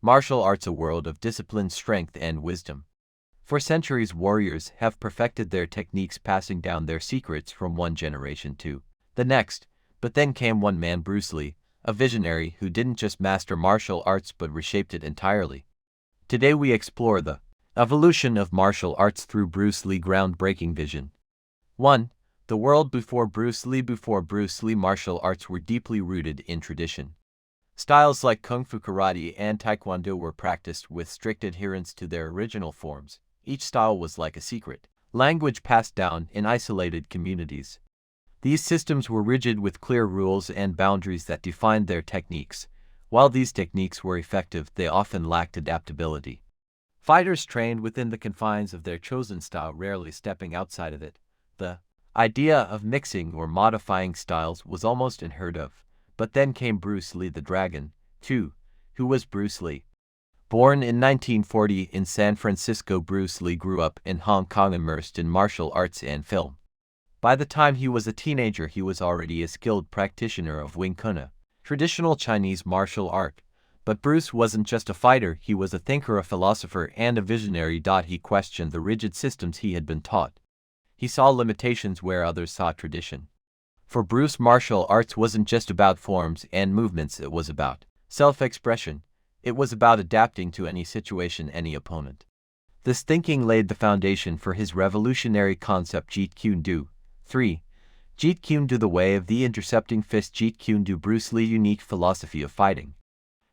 Martial arts a world of discipline, strength, and wisdom. For centuries, warriors have perfected their techniques, passing down their secrets from one generation to the next. But then came one man, Bruce Lee, a visionary who didn't just master martial arts but reshaped it entirely. Today we explore the evolution of martial arts through Bruce Lee's groundbreaking vision. 1. The world before Bruce Lee. Before Bruce Lee, martial arts were deeply rooted in tradition. Styles like Kung Fu, Karate, and Taekwondo were practiced with strict adherence to their original forms. Each style was like a secret language passed down in isolated communities. These systems were rigid with clear rules and boundaries that defined their techniques. While these techniques were effective, they often lacked adaptability. Fighters trained within the confines of their chosen style, rarely stepping outside of it. The idea of mixing or modifying styles was almost unheard of. But then came Bruce Lee the Dragon, too. Who was Bruce Lee? Born in 1940 in San Francisco, Bruce Lee grew up in Hong Kong, immersed in martial arts and film. By the time he was a teenager, he was already a skilled practitioner of Wing Chun, traditional Chinese martial art. But Bruce wasn't just a fighter, he was a thinker, a philosopher, and a visionary. He questioned the rigid systems he had been taught. He saw limitations where others saw tradition. For Bruce, martial arts wasn't just about forms and movements, it was about self-expression. It was about adapting to any situation, any opponent. This thinking laid the foundation for his revolutionary concept, Jeet Kune Do. 3. Jeet Kune Do, the way of the intercepting fist. Jeet Kune Do, Bruce Lee's unique philosophy of fighting.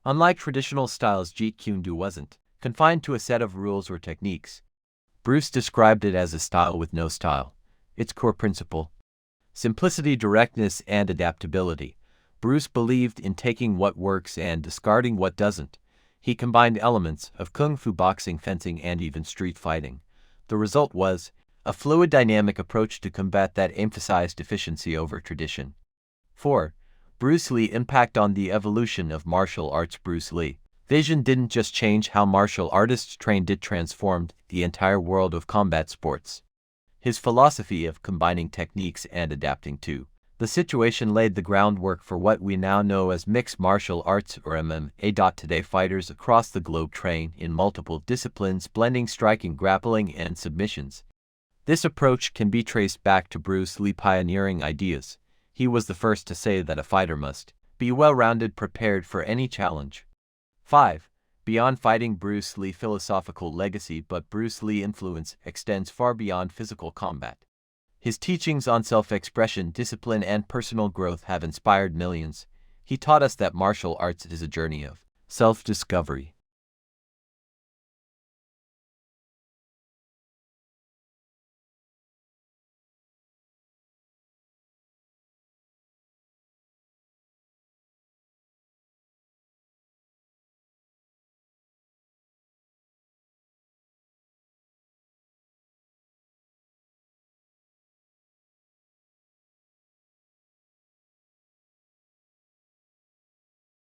Unlike traditional styles, Jeet Kune Do wasn't confined to a set of rules or techniques. Bruce described it as a style with no style. Its core principle: simplicity, directness, and adaptability. Bruce believed in taking what works and discarding what doesn't. He combined elements of kung fu, boxing, fencing, and even street fighting. The result was a fluid, dynamic approach to combat that emphasized efficiency over tradition. 4. Bruce Lee's impact on the evolution of martial arts. Bruce Lee's vision didn't just change how martial artists trained, it transformed the entire world of combat sports. His philosophy of combining techniques and adapting to the situation laid the groundwork for what we now know as mixed martial arts, or MMA. Today, fighters across the globe train in multiple disciplines, blending striking, grappling, and submissions. This approach can be traced back to Bruce Lee's pioneering ideas. He was the first to say that a fighter must be well-rounded, prepared for any challenge. 5. Beyond fighting. Bruce Lee's philosophical legacy. But Bruce Lee's influence extends far beyond physical combat. His teachings on self-expression, discipline, and personal growth have inspired millions. He taught us that martial arts is a journey of self-discovery.